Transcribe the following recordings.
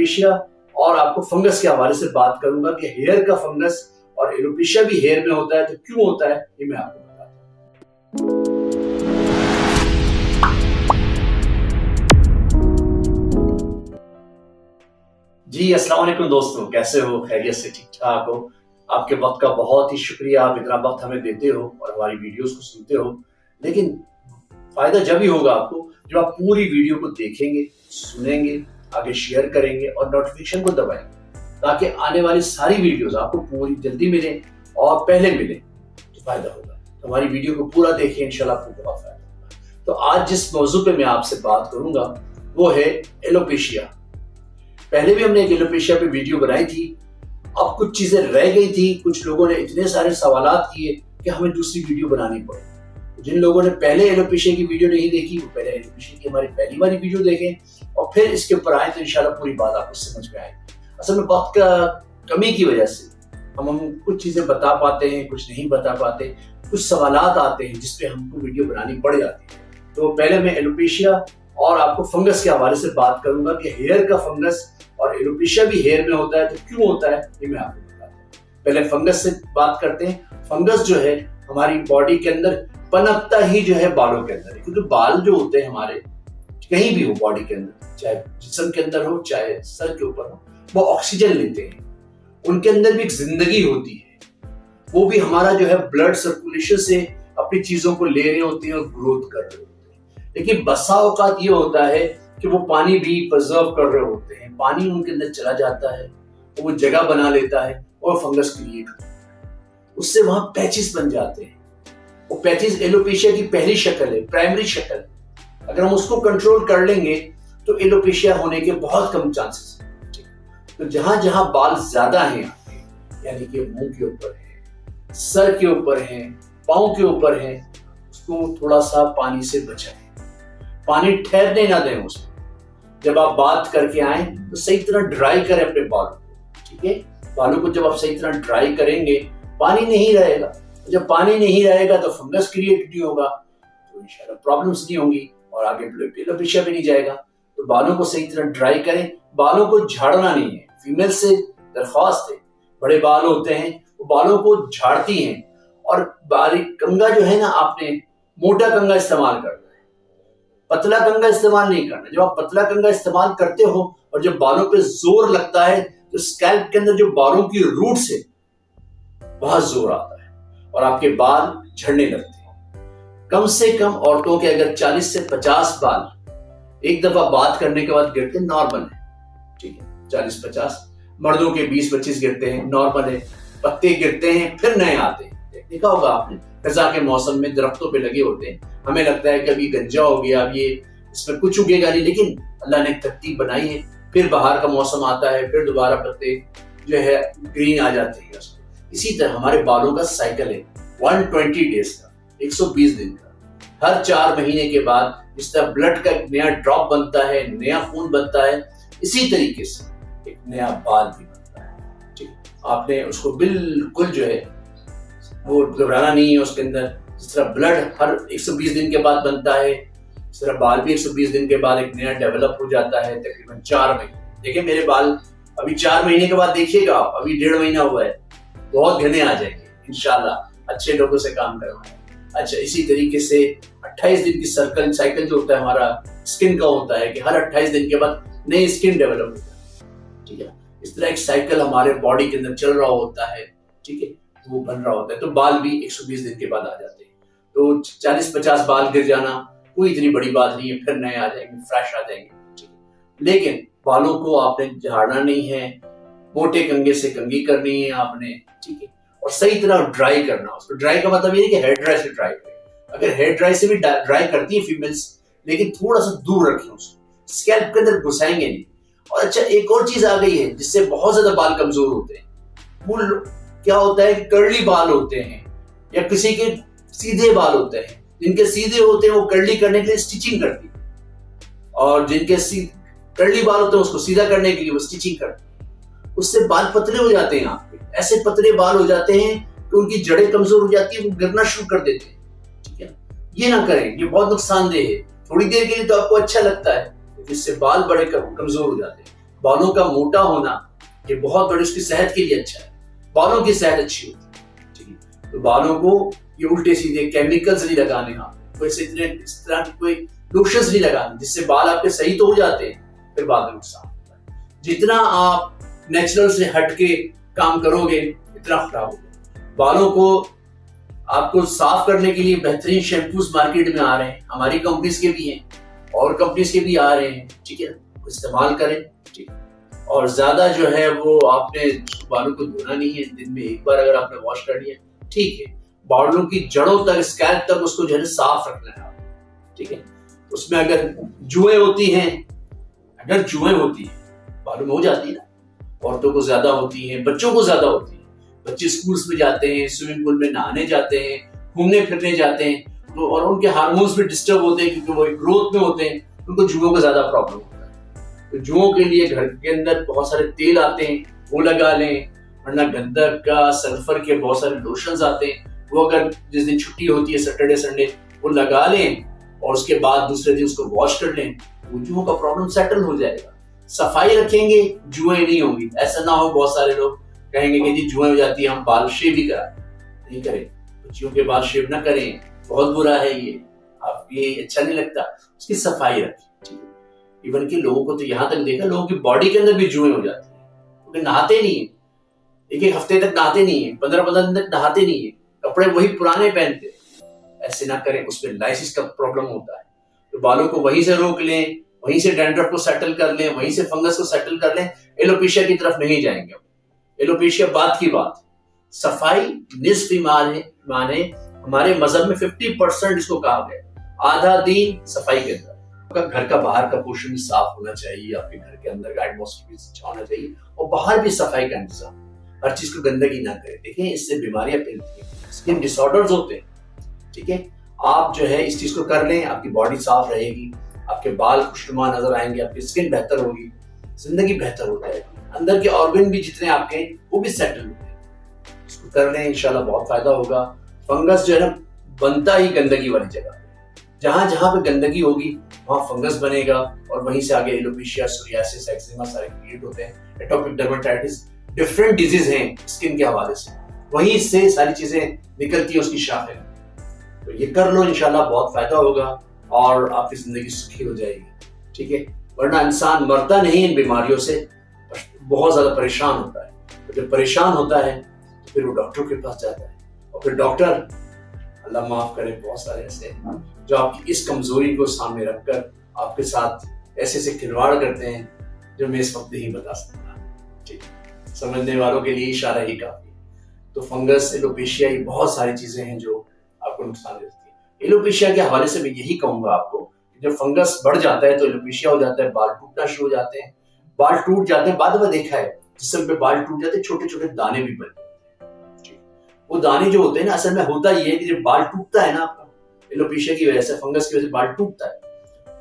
Alopecia और आपको fungus के हवाले से बात करूंगा कि हेयर का फंगस और एलोपेशिया भी हेयर में होता है तो क्यों होता है ये मैं आपको बताता हूं। जी अस्सलाम वालेकुम दोस्तों, कैसे हो? खैरियत से ठीक ठाक हो? आपके वक्त का बहुत ही शुक्रिया, आप इतना वक्त हमें देते हो और हमारी वीडियोस को सुनते हो। लेकिन फायदा जब ही होगा आपको जब आप पूरी वीडियो को देखेंगे, सुनेंगे, आगे शेयर करेंगे और नोटिफिकेशन को दबाएंगे ताकि आने वाली सारी वीडियोस आपको पूरी जल्दी मिले और पहले मिले तो फायदा होगा। तो हमारी वीडियो को पूरा देखिए, इंशाल्लाह आपको बहुत फायदा होगा। तो आज जिस मौजू पे मैं आपसे बात करूंगा वो है एलोपेशिया। पहले भी हमने एक एलोपेशिया पे वीडियो बनाई थी, अब कुछ चीजें रह गई थी, कुछ लोगों ने इतने सारे सवालात किए कि हमें दूसरी वीडियो बनानी पड़ी। जिन लोगों ने पहले एलोपेशिया की वीडियो नहीं देखी वो पहले एलोपेशिया की हमारी पहली वाली वीडियो देखें और फिर इसके ऊपर आए तो इंशाल्लाह पूरी बात आपको समझ में आएगी। असल में वक्त का कमी की वजह से हम कुछ चीजें बता पाते हैं, कुछ नहीं बता पाते, कुछ सवालात आते हैं जिसपे हमको वीडियो बनानी पड़ जाती है। तो पहले मैं एलोपेशिया और आपको फंगस के हवाले से बात करूंगा कि हेयर का फंगस और एलोपेशिया भी हेयर में होता है तो क्यों होता है ये मैं आपको बताता हूँ। पहले फंगस से बात करते हैं। फंगस जो है हमारी बॉडी के अंदर पनपता ही जो है बालों के अंदर है, क्योंकि बाल जो होते हैं हमारे कहीं भी हो बॉडी के अंदर, चाहे जिस्म के अंदर हो चाहे सर के ऊपर हो, वो ऑक्सीजन लेते हैं। उनके अंदर भी एक जिंदगी होती है, वो भी हमारा जो है ब्लड सर्कुलेशन से अपनी चीजों को ले रहे होते हैं और ग्रोथ कर रहे होते हैं। लेकिन बसा औकात ये होता है कि वो पानी भी प्रिजर्व कर रहे होते हैं, पानी उनके अंदर चला जाता है, वो जगह बना लेता है और फंगस क्रिएट होता है। उससे वहां पैचेस बन जाते हैं। वो पैचेस एलोपेशिया की पहली शक्ल है, प्राइमरी शक्ल है। अगर हम उसको कंट्रोल कर लेंगे तो एलोपेशिया होने के बहुत कम चांसेस हैं। तो जहां जहां बाल ज्यादा हैं आपके, यानी कि मुंह के ऊपर है, सर के ऊपर है, पांव के ऊपर है, उसको थोड़ा सा पानी से बचाएं, पानी ठहरने ना दें उसमें। जब आप बात करके आए तो सही तरह ड्राई करें अपने बालों को, ठीक है? बालों को जब आप सही तरह ड्राई करेंगे पानी नहीं रहेगा, जब पानी नहीं रहेगा तो फंगस क्रिएट नहीं होगा, तो इंशाल्लाह प्रॉब्लम्स नहीं होंगी और आगे एलोपेशिया भी नहीं जाएगा। तो बालों को सही तरह ड्राई करें, बालों को झाड़ना नहीं है। फीमेल से दरख्वास्त है, बड़े बाल होते हैं वो बालों को झाड़ती हैं और बारीक कंघा जो है ना, आपने मोटा कंघा इस्तेमाल करना है, पतला कंघा इस्तेमाल नहीं करना। जब आप पतला कंघा इस्तेमाल करते हो और जब बालों पे जोर लगता है तो स्कैल्प के अंदर जो बालों की रूट से बहुत जोर आता है और आपके बाल झड़ने लगते हैं। कम से कम औरतों के अगर 40 से 50 बाल एक दफा बात करने के बाद गिरते हैं, नॉर्मल है, ठीक है? 40-50। मर्दों के 20-25 गिरते हैं, नॉर्मल है। पत्ते गिरते हैं फिर नए आते हैं। देखा होगा आपने, खजा के मौसम में दरख्तों पे लगे होते हैं, हमें लगता है कि अभी गंजा हो गया, अब ये इसमें कुछ उगेगा नहीं, लेकिन अल्लाह ने तरतीब बनाई है। फिर बाहर का मौसम आता है, फिर दोबारा पत्ते जो है ग्रीन आ जाते हैं। इसी तरह हमारे बालों का साइकिल है 120 डेज का, 120 दिन का। हर 4 महीने के बाद जिस तरह ब्लड का एक नया ड्रॉप बनता है, नया खून बनता है, इसी तरीके से एक नया बाल भी बनता है, ठीक है? आपने उसको बिल्कुल जो है वो घबराना नहीं है उसके अंदर। जिस तरह ब्लड हर 120 दिन के बाद बनता है, इस तरह बाल भी 120 दिन के बाद एक नया डेवलप हो जाता है, तकरीबन 4 महीने। देखिए मेरे बाल अभी 4 महीने के बाद देखिएगा आप, अभी 1.5 महीना हुआ है, बहुत घने आ जाएंगे इंशाल्लाह, अच्छे लोगों से काम करवाएं। अच्छा, इसी तरीके से 28 दिन की साइकिल जो होता है हमारा स्किन का होता है कि हर 28 दिन के बाद नई स्किन डेवलप होता है, ठीक है? इस तरह एक साइकिल हमारे बॉडी के अंदर चल रहा होता है, ठीक है? वो बन रहा होता है। तो बाल भी 120 दिन के बाद आ जाते हैं। तो 40-50 बाल गिर जाना कोई इतनी बड़ी बात नहीं है, फिर नए आ जाएंगे, फ्रेश आ जाएंगे, ठीक है? लेकिन बालों को आपने झाड़ना नहीं है, मोटे कंघे से कंघी करनी है आपने, ठीक है? और सही तरह ड्राई करना। उसको ड्राई का मतलब ये है कि हेयर ड्राई से ड्राई करें। अगर हेयर ड्राई से भी ड्राई करती है फीमेल्स, लेकिन थोड़ा सा दूर रखें उसको, स्कैल्प के अंदर घुसाएंगे नहीं। और अच्छा, एक और चीज आ गई है जिससे बहुत ज्यादा बाल कमजोर होते हैं। वो क्या होता है कि कर्ली बाल होते हैं या किसी के सीधे बाल होते हैं। जिनके सीधे होते हैं वो कर्ली करने के लिए स्टिचिंग करती है, और जिनके कर्ली बाल होते हैं उसको सीधा करने के लिए वो स्टिचिंग करती है। उससे बाल पतले हो जाते हैं आपके, ऐसे पतले बाल हो जाते हैं कि उनकी जड़ें कमजोर हो जाती है, वो गिरना शुरू कर देते हैं, ठीक है? ये ना करें, ये बहुत नुकसानदेह है। थोड़ी देर के लिए तो आपको अच्छा लगता है, इससे बाल बड़े कमजोर हो जाते हैं। बालों का मोटा होना ये बहुत बड़ी उसकी सेहत के लिए अच्छा है, बालों की सेहत अच्छी होती है, ठीक है। तो बालों को ये उल्टे सीधे केमिकल्स नहीं लगाने, कोई इस तरह की कोई लोशंस नहीं लगाने जिससे बाल आपके सही तो हो जाते हैं, फिर बाद में नुकसान होता है। जितना आप नेचुरल से हटके काम करोगे इतना खराब होगा। बालों को आपको साफ करने के लिए बेहतरीन शैम्पूज मार्केट में आ रहे हैं, हमारी कंपनीज के भी हैं और कंपनीज के भी आ रहे हैं, ठीक है ना, इस्तेमाल करें, ठीक है। और ज्यादा जो है वो आपने बालों को धोना नहीं है, दिन में एक बार अगर आपने वॉश कर लिया ठीक है। बालों की जड़ों तक, स्कैल्प तक उसको जो है साफ रखना है, ठीक है। उसमें अगर जुएं होती हैं, बालों में हो जाती है ना, औरतों को ज्यादा होती है, बच्चों को ज्यादा होती है। बच्चे स्कूल्स में जाते हैं, स्विमिंग पूल में नहाने जाते हैं, घूमने फिरने जाते हैं, तो और उनके हार्मोन्स भी डिस्टर्ब होते हैं क्योंकि वो ग्रोथ में होते हैं, उनको जुओं का ज्यादा प्रॉब्लम होता है। तो जुओं के लिए घर के अंदर बहुत सारे तेल आते हैं, वो लगा लें, वरना गंधक का, सल्फर के बहुत सारे लोशंस आते हैं, वो अगर जिस दिन छुट्टी होती है सैटरडे संडे वो लगा लें और उसके बाद दूसरे दिन उसको वॉश कर लें, वो जुओं का प्रॉब्लम सेटल हो जाएगा। सफाई रखेंगे जुएं नहीं होंगी। ऐसा ना हो बहुत सारे लोग कहेंगे कि जी जुएं हो जाती है हम बाल शेव ही करा, नहीं करें, बच्चियों के बाल शेव ना करें, बहुत बुरा है ये, आप ये अच्छा नहीं लगता। उसकी सफाई रखें, ठीक है। इवन के लोगों को तो यहाँ तक देखा, लोगों की बॉडी के अंदर भी जुएं हो जाती है क्योंकि नहाते नहीं है, एक हफ्ते तक नहाते नहीं है, 15 दिन तक नहाते नहीं है, कपड़े वही पुराने पहनते। ऐसे ना करें, उसमें लाइसिस का प्रॉब्लम होता है। तो बालों को वहीं से रोक लें, वहीं से डैंड्रफ को सेटल कर लें, वहीं से फंगस को सेटल कर लें, एलोपेशिया की तरफ नहीं जाएंगे। एलोपेशिया बात की बात, सफाई निस्फ ईमान है, माने हमारे मजहब में 50% इसको कहा गया, आधा दीन सफाई के अंदर। आपका घर का बाहर का पोर्शन भी साफ होना चाहिए, आपके घर के अंदर का एटमॉस्फेयर भी अच्छा होना चाहिए और बाहर भी सफाई का इंतजाम, हर चीज को गंदगी ना करें। देखिए इससे बीमारियां फैलती हैं, स्किन डिसऑर्डर्स होते हैं, ठीक है। आप जो है इस चीज को कर लें, आपकी बॉडी साफ रहेगी, आपके बाल खुशनुमा नजर आएंगे, आपकी स्किन बेहतर होगी, जिंदगी बेहतर हो जाएगी, अंदर के ऑर्गन भी जितने आपके वो भी सेटल होते हैं। इसको कर लें, इंशाल्लाह बहुत फायदा होगा। फंगस जो है ना बनता ही गंदगी वाली जगह, जहां जहां पे गंदगी होगी वहां फंगस बनेगा और वहीं से आगे एलोपेशिया, सोरियासिस, एक्जिमा सारे क्रिएट होते हैं, एटोपिक डर्मेटाइटिस, डिफरेंट डिजीज हैं स्किन के हवाले से, वहीं से सारी चीजें निकलती है उसकी शाखें। तो ये कर लो, इंशाल्लाह बहुत फायदा होगा और आपकी जिंदगी सुखी हो जाएगी, ठीक है। वरना इंसान मरता नहीं इन बीमारियों से, बहुत ज्यादा परेशान होता है। तो जब परेशान होता है तो फिर वो डॉक्टर के पास जाता है और फिर डॉक्टर, अल्लाह माफ करे, बहुत सारे ऐसे हैं जो आपकी इस कमजोरी को सामने रखकर आपके साथ ऐसे ऐसे खिलवाड़ करते हैं जो मैं इस वक्त नहीं बता सकता, ठीक। समझने वालों के लिए इशारा ही काफी। तो फंगस, एलोपेशिया, ये बहुत सारी चीजें हैं जो आपको नुकसान देती है। एलोपेशिया के हवाले से मैं यही कहूंगा आपको, जब फंगस बढ़ जाता है तो एलोपेशिया हो जाता है, बाल टूटना शुरू हो जाते हैं, बाल टूट जाते हैं। बाद में देखा है जिसम पे बाल टूट जाते हैं, छोटे छोटे दाने भी बन जाते हैं। वो दाने जो होते हैं ना, असल में होता ये है कि जब बाल टूटता है ना आपका, एलोपेशिया की वजह से, फंगस की वजह से बाल टूटता है,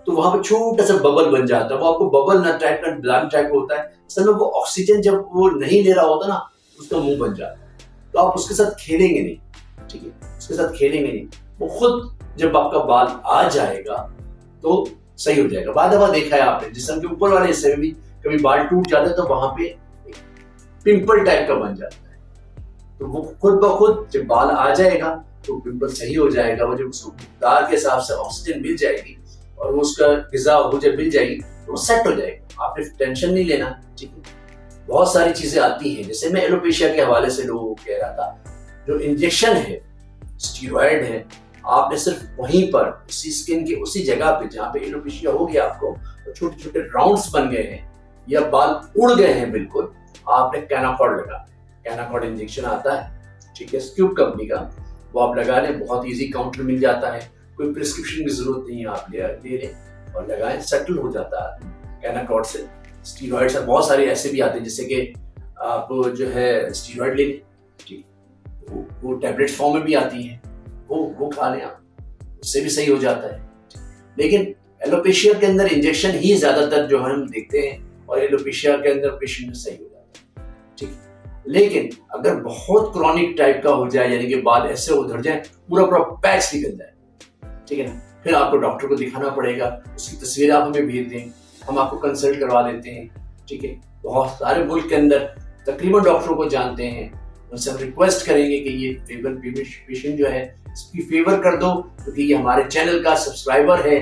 तो वहां पे छोटा सा बबल बन जाता है। वो आपको बबल ना टाइप का ब्लैंक टाइप होता है, असल में वो ऑक्सीजन जब वो नहीं ले रहा होता ना, उसका मुंह बन जाता है। तो आप उसके साथ खेलेंगे नहीं, ठीक है, उसके साथ खेलेंगे नहीं। वो खुद जब आपका बाल आ जाएगा तो सही हो जाएगा। बाद दफा देखा है आपने, जिस्म के ऊपर वाले हिस्से में भी कभी बाल टूट जाता है तो वहां पे पिंपल टाइप का बन जाता है। तो वो खुद ब खुद जब बाल आ जाएगा तो पिंपल सही हो जाएगा। वो जब उसको दार के हिसाब से ऑक्सीजन मिल जाएगी और वो उसका ग़िज़ा वो जब मिल जाएगी तो वो सेट हो जाएगा। आपने टेंशन नहीं लेना, ठीक है। बहुत सारी चीजें आती हैं, जैसे मैं एलोपेशिया के हवाले से लोगों को कह रहा था, जो इंजेक्शन है, स्टीरॉयड है, आपने सिर्फ वहीं पर उसी स्किन के उसी जगह पे जहाँ पे एलोपेशिया हो गया आपको, तो छोटे छोटे राउंड्स बन गए हैं या बाल उड़ गए हैं बिल्कुल, आपने कैनाकॉर्ड लगा, कैनाकॉर्ड इंजेक्शन आता है, ठीक है, स्क्यूब कंपनी का, वो आप लगा लें, बहुत इजी काउंटर मिल जाता है, कोई प्रिस्क्रिप्शन की जरूरत नहीं है, आप ले लें और लगाएं, सेटल हो जाता है कैनाकॉर्ड से। स्टीरॉइड्स बहुत सारे ऐसे भी आते हैं, जैसे कि आप जो है स्टीरॉइड ले लें, ठीक, वो टैबलेट फॉर्म में भी आती है, वो खा लें आप, उससे भी सही हो जाता है। लेकिन एलोपेशिया के अंदर इंजेक्शन ही ज्यादातर जो हम देखते हैं और एलोपेशिया के अंदर पेशेंट सही हो जाता है, ठीक। लेकिन अगर बहुत क्रॉनिक टाइप का हो जाए, यानी कि बाल ऐसे उधर जाए, पूरा पैच निकल जाए, ठीक है ना, फिर आपको डॉक्टर को दिखाना पड़ेगा, उसकी तस्वीर आप हमें भेज दें, हम आपको कंसल्ट करवा देते हैं, ठीक है, बहुत सारे मुल्क के अंदर तकरीबन डॉक्टरों को जानते हैं। उनसे हम रिक्वेस्ट करेंगे कि ये फेवर पेशेंट जो है इसकी फेवर कर दो, क्योंकि ये हमारे चैनल का सब्सक्राइबर है,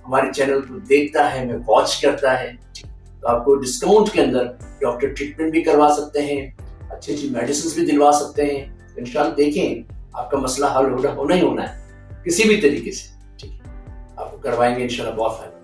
हमारे चैनल को देखता है, हमें वॉच करता है। तो आपको डिस्काउंट के अंदर डॉक्टर ट्रीटमेंट भी करवा सकते हैं, अच्छी अच्छी मेडिसिन भी दिलवा सकते हैं। तो इंशाल्लाह देखें, आपका मसला हल होना ही होना है किसी भी तरीके से, ठीक है, आपको करवाएंगे इंशाल्लाह, बहुत फायदा।